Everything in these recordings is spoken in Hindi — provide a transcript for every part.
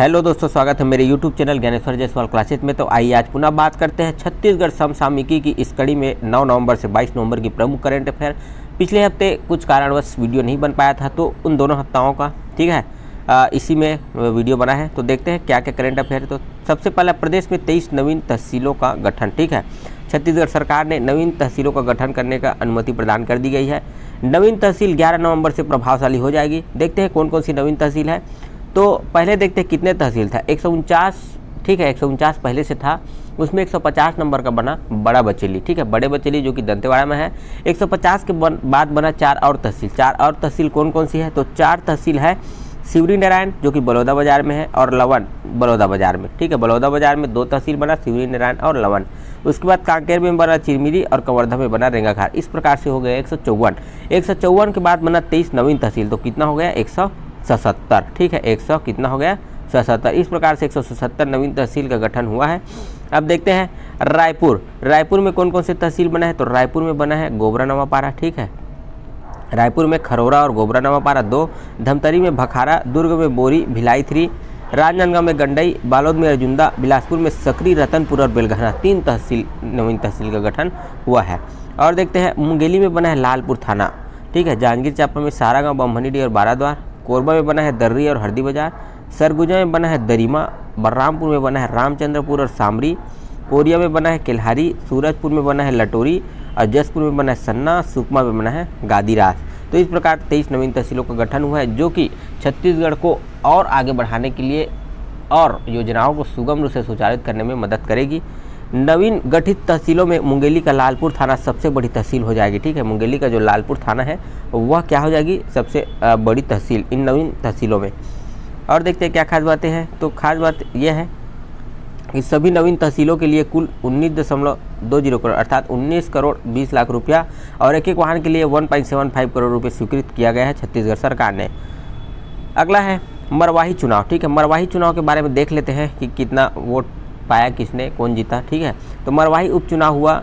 हेलो दोस्तों, स्वागत है मेरे YouTube channel Dnyaneshwar Jaiswal classes में। तो आइए आज पुनः बात करते हैं छत्तीसगढ़ समसामयिकी की इस कड़ी में 9 नवंबर से 22 नवंबर की प्रमुख करंट अफेयर। पिछले हफ्ते कुछ कारणवश वीडियो नहीं बन पाया था, तो उन दोनों हफ्ताओं का ठीक है इसी में वीडियो बना है। तो देखते हैं क्या क्या करंट अफेयर है। तो सबसे पहला, प्रदेश में 23 नवीन तहसीलों का गठन। ठीक है, छत्तीसगढ़ सरकार ने नवीन तहसीलों का गठन करने का अनुमति प्रदान कर दी गई है। नवीन तहसील 11 नवंबर से प्रभावशाली हो जाएगी। देखते हैं कौन कौन सी नवीन तहसील है। तो पहले देखते हैं कितने तहसील था। 149, ठीक है, 149 पहले से था। उसमें 150 नंबर का बना बड़ा बचेली। ठीक है, बड़े बचेली जो कि दंतेवाड़ा में है। 150 के बाद बना 4 और तहसील। 4 और तहसील कौन कौन सी है? तो 4 तहसील है शिवरी नारायण जो कि बलौदा बाजार में है, और लवन बलौदा बाजार में। ठीक है, बलौदा बाजार में 2 तहसील बना, शिवरी नारायण और लवन। उसके बाद कांकेर में बना चिरमिरी, और कवर्धा में बना रेंगाखार। इस प्रकार से हो गया 154। 154 के बाद बना 23 नवीन तहसील। तो कितना हो गया? 177। ठीक है, 100 कितना हो गया? 77। इस प्रकार से 177 नवीन तहसील का गठन हुआ है। अब देखते हैं रायपुर। रायपुर में कौन कौन से तहसील बना है? तो रायपुर में बना है गोबरा नवापारा। ठीक है, रायपुर में खरौरा और गोबरा नवापारा 2, धमतरी में भखारा, दुर्ग में बोरी, भिलाई 3, राजनांदगांव में गंडई, बालोद में अर्जुंदा, बिलासपुर में सकरी, रतनपुर और बेलघाना 3 तहसील नवीन तहसील का गठन हुआ है। और देखते हैं मुंगेली में बना है लालपुर थाना। ठीक है, जांजगीर चांपा में सारागांव, बम्हनीडीह और बाराद्वार, कोरबा में बना है दर्री और हरदी बाजार, सरगुजा में बना है दरिमा, बलरामपुर में बना है रामचंद्रपुर और सामरी, कोरिया में बना है केल्हारी, सूरजपुर में बना है लटोरी, और जसपुर में बना है सन्ना, सुकमा में बना है गादीरास। तो इस प्रकार 23 नवीन तहसीलों का गठन हुआ है, जो कि छत्तीसगढ़ को और आगे बढ़ाने के लिए और योजनाओं को सुगम रूप से सुचालित करने में मदद करेगी। नवीन गठित तहसीलों में मुंगेली का लालपुर थाना सबसे बड़ी तहसील हो जाएगी। ठीक है, मुंगेली का जो लालपुर थाना है वह क्या हो जाएगी? सबसे बड़ी तहसील इन नवीन तहसीलों में। और देखते हैं क्या खास बातें हैं। तो खास बात यह है कि सभी नवीन तहसीलों के लिए कुल 19.20 करोड़ अर्थात 19 करोड़ 20 लाख रुपया और एक वाहन के लिए 1.75 करोड़ रुपये स्वीकृत किया गया है छत्तीसगढ़ सरकार ने। अगला है मरवाही चुनाव। ठीक है, मरवाही चुनाव के बारे में देख लेते हैं कि कितना वोट पाया किसने, कौन जीता। ठीक है, तो मरवाही उपचुनाव हुआ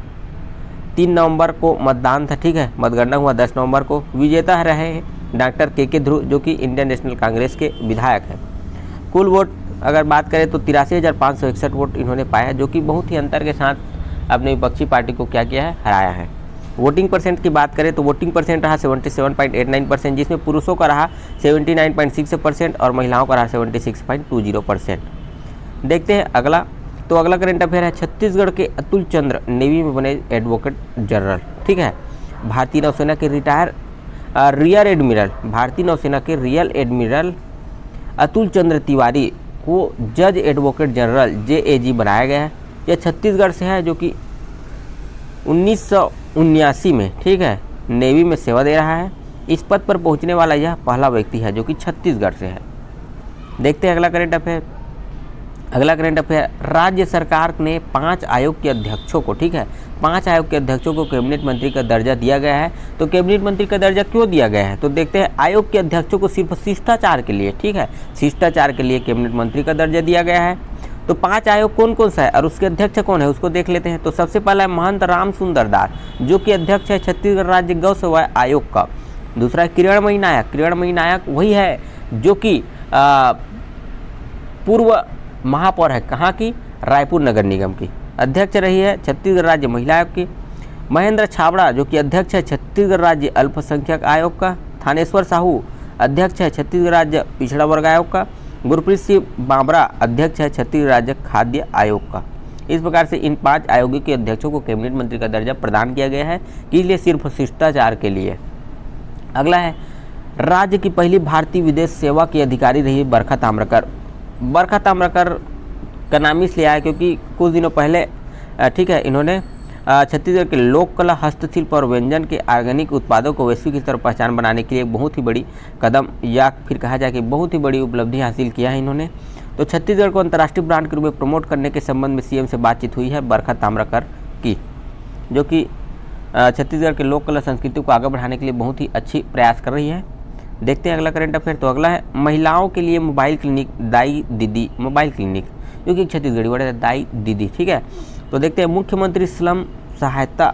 3 नवंबर को मतदान था। ठीक है, मतगणना हुआ 10 नवंबर को। विजेता रहे डॉक्टर के ध्रुव जो कि इंडियन नेशनल कांग्रेस के विधायक हैं। कुल वोट अगर बात करें तो 83,561 वोट इन्होंने पाया, जो कि बहुत ही अंतर के साथ अपने विपक्षी पार्टी को क्या किया है? हराया है। वोटिंग परसेंट की बात करें तो वोटिंग परसेंट रहा 77.89%, जिसमें पुरुषों का रहा 79.6% और महिलाओं का रहा 76.20%। देखते हैं अगला। तो अगला करंट अफेयर है छत्तीसगढ़ के अतुल चंद्र नेवी में बने एडवोकेट जनरल। ठीक है, भारतीय नौसेना के रियर एडमिरल, भारतीय नौसेना के रियल एडमिरल अतुल चंद्र तिवारी को जज एडवोकेट जनरल JAG बनाया गया है। यह छत्तीसगढ़ से है, जो कि 1979 में ठीक है नेवी में सेवा दे रहा है। इस पद पर पहुंचने वाला यह पहला व्यक्ति है जो कि छत्तीसगढ़ से है। देखते हैं अगला करंट अफेयर। अगला करंट अफेयर, राज्य सरकार ने 5 आयोग के अध्यक्षों को, ठीक है, 5 आयोग के अध्यक्षों को कैबिनेट मंत्री का दर्जा दिया गया है। तो कैबिनेट मंत्री का दर्जा क्यों दिया गया है? तो देखते हैं आयोग के अध्यक्षों को सिर्फ शिष्टाचार के लिए, ठीक है, शिष्टाचार के लिए कैबिनेट मंत्री का दर्जा दिया गया है। तो 5 आयोग कौन कौन सा है और उसके अध्यक्ष कौन है उसको देख लेते हैं। तो सबसे पहला है महंत राम सुंदर दास, जो कि अध्यक्ष है छत्तीसगढ़ राज्य गौ सेवा आयोग का। दूसरा है किरणमयी नायक। किरणमयी नायक वही है जो कि पूर्व महापौर है कहाँ की? रायपुर नगर निगम की। अध्यक्ष रही है छत्तीसगढ़ राज्य महिला आयोग की। महेंद्र छाबड़ा जो कि अध्यक्ष है छत्तीसगढ़ राज्य अल्पसंख्यक आयोग का। थानेश्वर साहू अध्यक्ष है छत्तीसगढ़ राज्य पिछड़ा वर्ग आयोग का। गुरप्रीत सिंह बाबरा अध्यक्ष है छत्तीसगढ़ राज्य खाद्य आयोग का। इस प्रकार से इन 5 आयोगों के अध्यक्षों को कैबिनेट मंत्री का दर्जा प्रदान किया गया है, कि लिए सिर्फ शिष्टाचार के लिए। अगला है राज्य की पहली भारतीय विदेश सेवा की अधिकारी रही बरखा ताम्रकर। बरखा ताम्रकर का नाम इसलिए आया क्योंकि कुछ दिनों पहले ठीक है इन्होंने छत्तीसगढ़ के लोक कला, हस्तशिल्प और व्यंजन के ऑर्गेनिक उत्पादों को वैश्विक स्तर पर पहचान बनाने के लिए बहुत ही बड़ी कदम, या फिर कहा जाए कि बहुत ही बड़ी उपलब्धि हासिल किया है इन्होंने। तो छत्तीसगढ़ को अंतर्राष्ट्रीय ब्रांड के रूप में प्रमोट करने के संबंध में CM से बातचीत हुई है बरखा ताम्रकर की, जो कि छत्तीसगढ़ के लोक कला संस्कृति को आगे बढ़ाने के लिए बहुत ही अच्छी प्रयास कर रही है। देखते हैं अगला करंट अफेयर। तो अगला है महिलाओं के लिए मोबाइल क्लिनिक दाई दीदी मोबाइल क्लिनिक, जो कि छत्तीसगढ़ी वर्ड है दाई दीदी। ठीक है, तो देखते हैं मुख्यमंत्री श्रम सहायता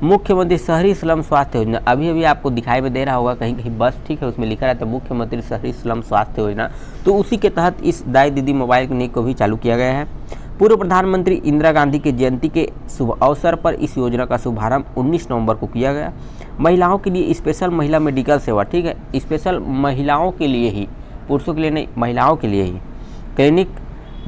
मुख्यमंत्री शहरी स्लम स्वास्थ्य योजना, अभी अभी आपको दिखाई में दे रहा होगा कहीं कहीं बस, ठीक है, उसमें लिखा रहता है मुख्यमंत्री शहरी स्लम स्वास्थ्य योजना, तो उसी के तहत इस दाई दीदी मोबाइल क्लिनिक को भी चालू किया गया है। पूर्व प्रधानमंत्री इंदिरा गांधी की जयंती के शुभ अवसर पर इस योजना का शुभारंभ 19 नवंबर को किया गया। महिलाओं के लिए स्पेशल महिला मेडिकल सेवा, ठीक है, स्पेशल महिलाओं के लिए ही, पुरुषों के लिए नहीं, महिलाओं के लिए ही क्लिनिक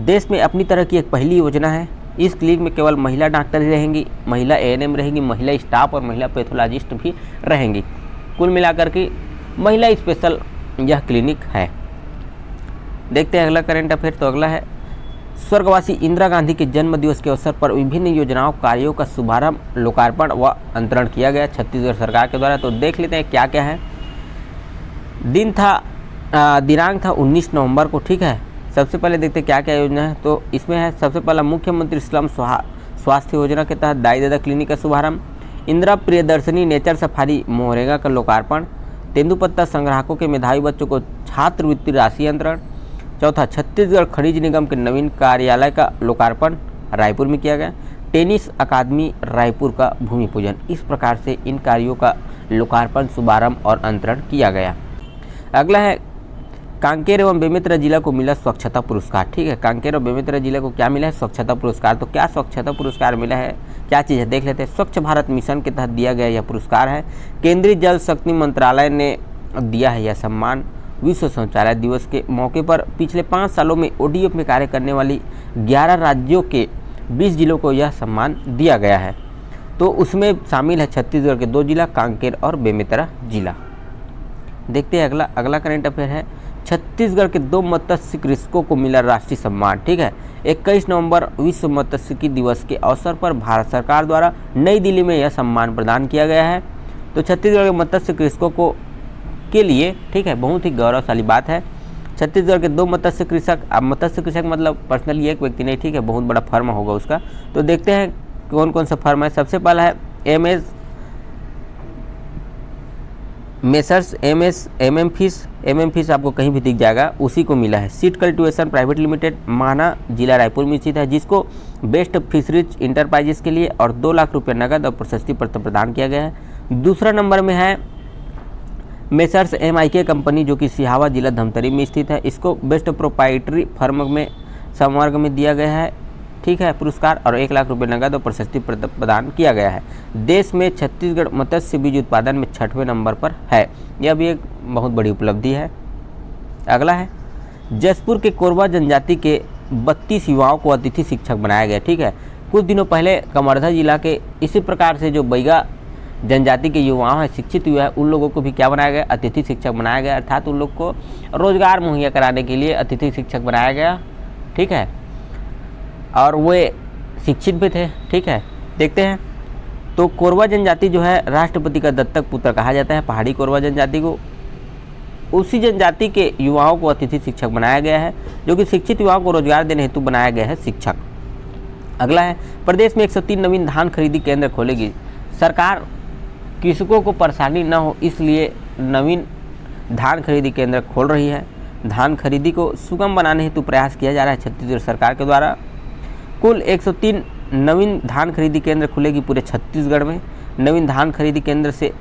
देश में अपनी तरह की एक पहली योजना है। इस क्लिनिक में केवल महिला डॉक्टर ही रहेंगी, महिला एएनएम रहेंगी, महिला स्टाफ और महिला पैथोलॉजिस्ट भी रहेंगी। कुल मिलाकर के महिला स्पेशल यह क्लिनिक है। देखते हैं अगला करंट अफेयर। तो अगला है स्वर्गवासी इंदिरा गांधी के जन्म दिवस के अवसर पर विभिन्न योजनाओं कार्यों का शुभारंभ, लोकार्पण व अंतरण किया गया छत्तीसगढ़ सरकार के द्वारा। तो देख लेते हैं क्या क्या है। दिनांक था 19 नवंबर को, ठीक है। सबसे पहले देखते हैं क्या क्या योजना है। तो इसमें है सबसे पहला मुख्यमंत्री स्लम स्वास्थ्य योजना के तहत दाई दादा क्लिनिक का शुभारंभ, इंदिरा प्रियदर्शनी नेचर सफारी मोहरेगा का लोकार्पण, तेंदुपत्ता संग्राहकों के मेधावी बच्चों को छात्रवृत्ति राशि अंतरण। चौथा, छत्तीसगढ़ खनिज निगम के नवीन कार्यालय का लोकार्पण रायपुर में किया गया। टेनिस अकादमी रायपुर का भूमि पूजन। इस प्रकार से इन कार्यों का लोकार्पण, शुभारंभ और अंतरण किया गया। अगला है कांकेर एवं बेमेतरा जिला को मिला स्वच्छता पुरस्कार, ठीक है। कांकेर और बेमेतरा जिला को क्या मिला है? स्वच्छता पुरस्कार। तो क्या स्वच्छता पुरस्कार मिला है, क्या चीज़ है, देख लेते हैं। स्वच्छ भारत मिशन के तहत दिया गया यह पुरस्कार है। केंद्रीय जल शक्ति मंत्रालय ने दिया है यह सम्मान। विश्व शौचालय दिवस के मौके पर पिछले 5 सालों में ओडीएफ में कार्य करने वाली 11 राज्यों के 20 जिलों को यह सम्मान दिया गया है। तो उसमें शामिल है छत्तीसगढ़ के 2 जिला, कांकेर और बेमेतरा जिला। देखते हैं अगला करंट अफेयर है। छत्तीसगढ़ के 2 मत्स्य कृषकों को मिला राष्ट्रीय सम्मान, ठीक है। 21 नवंबर विश्व मत्स्यिकी दिवस के अवसर पर भारत सरकार द्वारा नई दिल्ली में यह सम्मान प्रदान किया गया है। तो छत्तीसगढ़ के मत्स्य कृषकों के लिए, ठीक है, बहुत ही गौरवशाली बात है। छत्तीसगढ़ के 2 मत्स्य कृषक, अब मत्स्य कृषक मतलब पर्सनली एक व्यक्ति नहीं, ठीक है, बहुत बड़ा फर्म होगा उसका। तो देखते हैं कौन कौन सा फर्म है। सबसे पहला है एमएम फिश आपको कहीं भी दिख जाएगा, उसी को मिला है। सीड कल्टिवेशन प्राइवेट लिमिटेड, माना, जिला रायपुर में स्थित है, जिसको बेस्ट फिशरीज इंटरप्राइजेस के लिए और 2 लाख रुपये नगद और प्रशस्ति पत्र प्रदान किया गया है। दूसरा नंबर में है मेसर्स MIK कंपनी, जो कि सिहावा जिला धमतरी में स्थित है। इसको बेस्ट प्रोप्राइटरी फर्म में संवर्ग में दिया गया है, ठीक है, पुरस्कार, और 1 लाख रुपये नगद और प्रशस्ति पत्र प्रदान किया गया है। देश में छत्तीसगढ़ मत्स्य बीज उत्पादन में 6वें नंबर पर है। यह भी एक बहुत बड़ी उपलब्धि है। अगला है जसपुर के कोरवा जनजाति के 32 युवाओं को अतिथि शिक्षक बनाया गया, ठीक है। कुछ दिनों पहले कवर्धा जिला के इसी प्रकार से जो बैगा जनजाति के युवाओं हैं, शिक्षित हुए हैं, उन लोगों को भी क्या बनाया गया? अतिथि शिक्षक बनाया गया, अर्थात उन लोग को रोजगार मुहैया कराने के लिए अतिथि शिक्षक बनाया गया, ठीक है। और वे शिक्षित भी थे, ठीक है। देखते हैं। तो कोरवा जनजाति जो है राष्ट्रपति का दत्तक पुत्र कहा जाता है, पहाड़ी कोरवा जनजाति को। उसी जनजाति के युवाओं को अतिथि शिक्षक बनाया गया है, जो कि शिक्षित युवाओं को रोजगार देने हेतु बनाया गया है शिक्षक। अगला है प्रदेश में 103 नवीन धान खरीदी केंद्र खोलेगी सरकार। कृषकों को परेशानी न हो इसलिए नवीन धान खरीदी केंद्र खोल रही है। धान खरीदी को सुगम बनाने हेतु प्रयास किया जा रहा है छत्तीसगढ़ सरकार के द्वारा। कुल 103 नवीन धान खरीदी केंद्र खुलेगी पूरे छत्तीसगढ़ में। नवीन धान खरीदी केंद्र से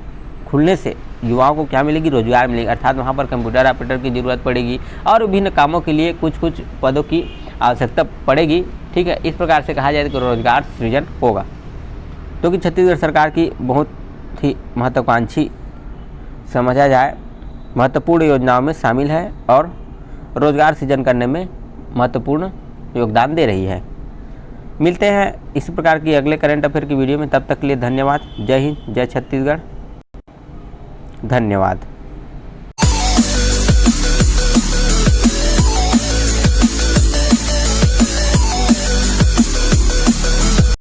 खुलने से युवाओं को क्या मिलेगी? रोजगार मिलेगी, अर्थात वहाँ पर कंप्यूटर ऑपरेटर की ज़रूरत पड़ेगी और विभिन्न कामों के लिए कुछ पदों की आवश्यकता पड़ेगी, ठीक है। इस प्रकार से कहा जाए कि रोजगार सृजन होगा, तो कि छत्तीसगढ़ सरकार की बहुत ही महत्वाकांक्षी समझा जाए महत्वपूर्ण योजनाओं में शामिल है और रोजगार सृजन करने में महत्वपूर्ण योगदान दे रही है। मिलते हैं इसी प्रकार की अगले करंट अफेयर की वीडियो में, तब तक के लिए धन्यवाद। जय हिंद, जय छत्तीसगढ़, धन्यवाद।